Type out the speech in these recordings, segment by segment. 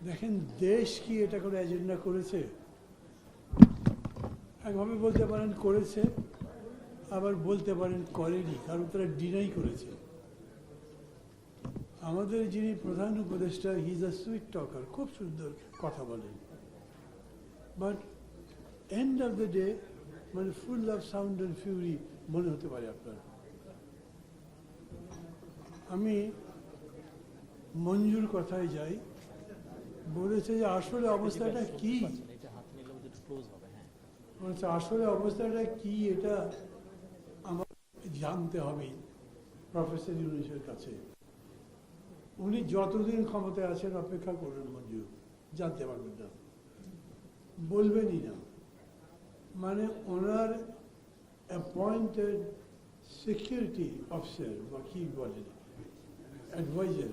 দেখেন, দেশ কি এটা কোনো এজেন্ডা করেছে? একভাবে বলতে পারেন করেছে, আবার বলতে পারেন করেনি, কারণ তারা ডিনাই করেছে। আমাদের যিনি প্রধান উপদেষ্টা, he is a sweet talker, খুব সুন্দর কথা বলেন, but end of the day মানে full of sound and fury মনে হতে পারে আপনার। আমি মঞ্জুর কথায় যাই, বলেছে যে আসলে অবস্থাটা কি, বলেছে আসলে অবস্থাটা কি এটা আমার জানতে হবে প্রফেসর ইউনূসের কাছে। উনি যতদিন ক্ষমতায় আছেন অপেক্ষা করবেন মঞ্জুর, জানতে পারবেন না, বলবেনই না। মানে ওনার অ্যাপয়েন্টেড সিকিউরিটি অফিসার বা কি বলেন, অ্যাডভাইজার,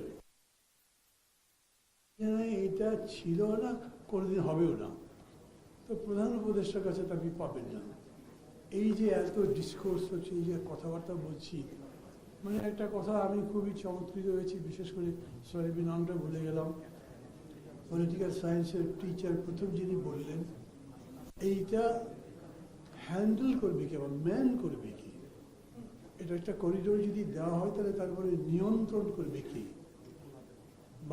এটা ছিল না, কোনোদিন হবেও না। তো প্রধান উপদেষ্টার কাছে তা আপনি পাবেন না। এই যে এত ডিসকোর্স হচ্ছে, এই যে কথাবার্তা বলছি, মানে একটা কথা আমি খুবই চমৎকৃত হয়েছি, বিশেষ করে সরি নামটা ভুলে গেলাম, পলিটিক্যাল সায়েন্সের টিচার প্রথম যিনি বললেন, এইটা হ্যান্ডেল করবে কি, আবার ম্যান করবে কি? এটা একটা করিডোর যদি দেওয়া হয় তাহলে তারপরে নিয়ন্ত্রণ করবে কি?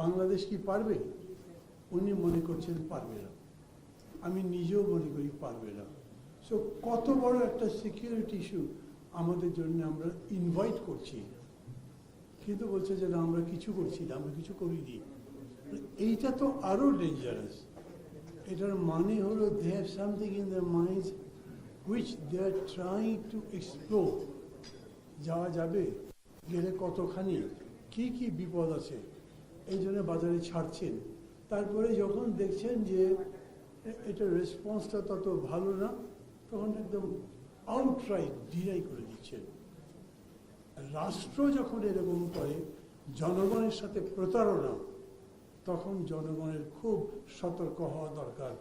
বাংলাদেশ কি পারবে? উনি মনে করছেন পারবে না, আমি নিজেও মনে করি পারবে না। সো কত বড় একটা সিকিউরিটি ইস্যু আমাদের জন্য আমরা ইনভাইট করছি, কিন্তু বলছে যে না আমরা কিছু করছি না, আমরা কিছু করিনি। এইটা তো আরো ডেঞ্জারাস। এটার মানে হলো they have something in their minds which they are trying to explore. যাওয়া যাবে, গেলে কতখানি, কি কি বিপদ আছে, এই জন্য বাজারে ছাড়ছেন। তারপরে যখন দেখছেন যে এটার রেসপন্সটা তত ভালো না, তখন একদম আউটরাইট ডিনাই করে দিচ্ছেন। রাষ্ট্র যখন এরকম করে, জনগণের সাথে প্রতারণা, তখন জনগণের খুব সতর্ক হওয়া দরকার,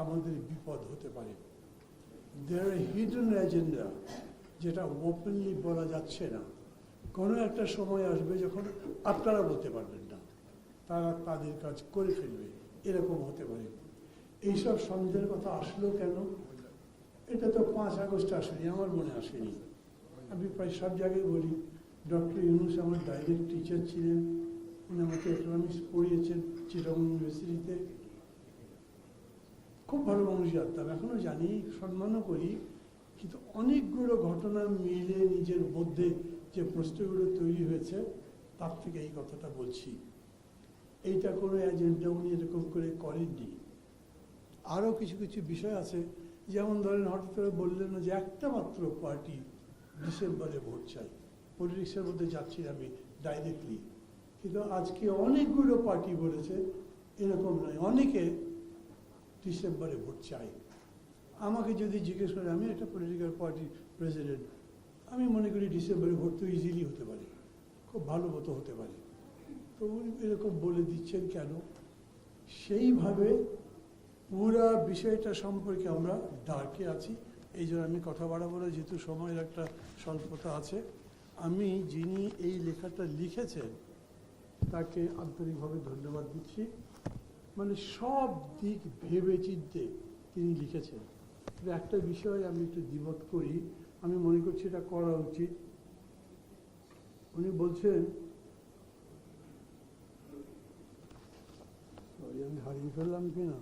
আমাদের বিপদ হতে পারে। দেয়ার হিডেন এজেন্ডা, যেটা ওপেনলি বলা যাচ্ছে না। কোনো একটা সময় আসবে যখন আপনারা বলতে পারবেন না, তারা তাদের কাজ করে ফেলবে, এরকম হতে পারে। এইসব সন্দেহের কথা আসলো কেন? এটা তো 5 আগস্ট আসেনি, আমার মনে আসেনি। আমি প্রায় সব জায়গায় বলি, ডক্টর ইউনূস আমার ডাইরেক্ট টিচার ছিলেন, উনি আমাকে ইকোনমিক্স পড়িয়েছেন চিটাগং ইউনিভার্সিটিতে। খুব ভালো মানুষ জানতাম, এখনো জানি, সম্মানও করি। কিন্তু অনেকগুলো ঘটনা মিলে নিজের মধ্যে যে প্রশ্নগুলো তৈরি হয়েছে, তার থেকে এই কথাটা বলছি। এইটা কোনো এজেন্ডা উনি এরকম করে করেননি। আরও কিছু কিছু বিষয় আছে, যেমন ধরেন হঠাৎ করে বললেন না যে একটা মাত্র পার্টি ডিসেম্বরে ভোট চাই। পলিটিক্সের মধ্যে যাচ্ছি আমি ডাইরেক্টলি, কিন্তু আজকে অনেকগুলো পার্টি বলেছে এরকম নয়, অনেকে ডিসেম্বরে ভোট চাই। আমাকে যদি জিজ্ঞেস করে, আমি একটা পলিটিক্যাল পার্টির প্রেসিডেন্ট, আমি মনে করি ডিসেম্বরে ভোট তো ইজিলি হতে পারে, খুব ভালো মতো হতে পারে। তো উনি এরকম বলে দিচ্ছেন কেন? সেইভাবে পুরা বিষয়টা সম্পর্কে আমরা ডার্কে আছি। এই জন্য আমি কথা বাড়াবো না, যেহেতু সময়ের একটা স্বল্পতা আছে। আমি যিনি এই লেখাটা লিখেছেন তাকে আন্তরিকভাবে ধন্যবাদ দিচ্ছি। মানে সব দিক ভেবে চিনতে তিনি লিখেছেন। একটা বিষয় আমি একটু দ্বিমত করি, আমি মনে করছি এটা করা উচিত। উনি বলছেন, আমি হারিয়ে ফেললাম কিনা,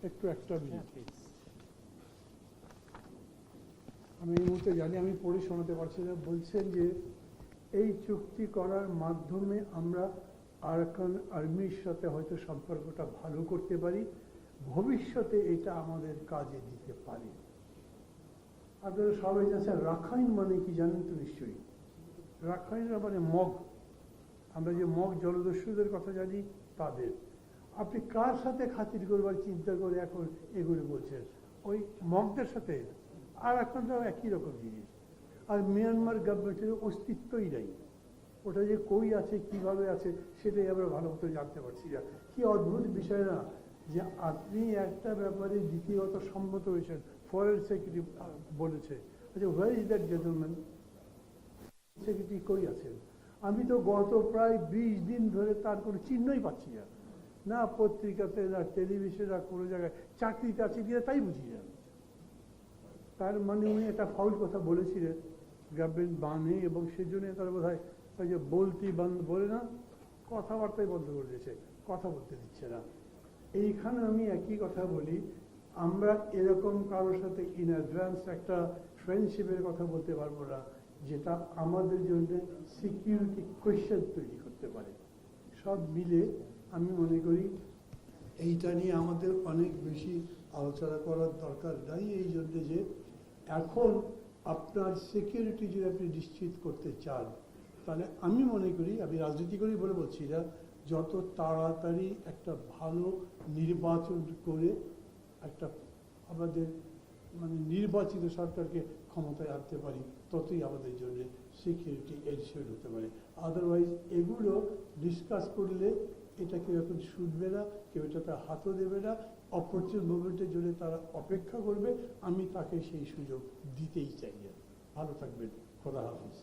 একটু একটা মিনিট, আমি এই মুহূর্তে জানি আমি পড়ে শোনাতে পারছি না। বলছেন যে এই চুক্তি করার মাধ্যমে আমরা আরাকান আর্মির সাথে হয়তো সম্পর্কটা ভালো করতে পারি, ভবিষ্যতে এটা আমাদের কাজে দিতে পারে। আপনারা সবাই জানেন রাখাইন মানে কি জানেন তো নিশ্চয়ই। রাখাইনরা মানে মগ, আমরা যে মগ জলদস্যুদের কথা জানি তাদের। আপনি কার সাথে খাতির করবার চিন্তা করে এখন এগুলো বলছেন? ওই মগদের সাথে। আর এখনটাও একই রকম জিনিস। আর মিয়ানমার গভর্নমেন্টের অস্তিত্বই নেই, ওটা যে কই আছে কিভাবে আছে সেটাই আমরা ভালো মতো জানতে পারছি না। কি অদ্ভুত বিষয় না যে আপনি একটা ব্যাপারে দ্বিতীয়ত সম্মত হয়েছেন, ফরেন সেক্রেটারি বলেছে, আচ্ছা where is that gentleman? Secretary কই আছেন? আমি তো গত প্রায় 20 দিন ধরে তার কোনো চিহ্নই পাচ্ছি না, না পত্রিকাতে, না টেলিভিশনে, না কোনো জায়গায়। চাকরিতে আছে কিনা তাই বুঝি না। তার মানে উনি একটা ফাউল কথা বলেছিলেন, গভর্নমেন্ট বানে, এবং সেজন্য তারা বোধ হয় ওই যে বলতি বন্ধ বলে না, কথাবার্তাই বন্ধ করে দিয়েছে, কথা বলতে দিচ্ছে না। এইখানে আমি একই কথা বলি, আমরা এরকম কারোর সাথে ইন অ্যাডভান্স একটা ফ্রেন্ডশিপের কথা বলতে পারবো না যেটা আমাদের জন্য সিকিউরিটি কোয়েশ্চেন তৈরি করতে পারে। সব মিলে আমি মনে করি এইটা নিয়ে আমাদের অনেক বেশি আলোচনা করার দরকার নাই, এই জন্য যে এখন আপনার সিকিউরিটি যদি আপনি নিশ্চিত করতে চান, তাহলে আমি মনে করি, আমি রাজনীতি করি বলে বলছি না, যত তাড়াতাড়ি একটা ভালো নির্বাচন করে একটা আমাদের মানে নির্বাচিত সরকারকে ক্ষমতায় আনতে পারি, ততই আমাদের জন্য সিকিউরিটি এনশিওর হতে পারে। আদারওয়াইজ এগুলো ডিসকাস করলে এটা কেউ এখন শুনবে না, কেউ এটাতে হাতও দেবে না, অপরচুন মুভমেন্টের জন্য তারা অপেক্ষা করবে। আমি তাকে সেই সুযোগ দিতেই চাই না। ভালো থাকবেন, খোদা হাফিজ।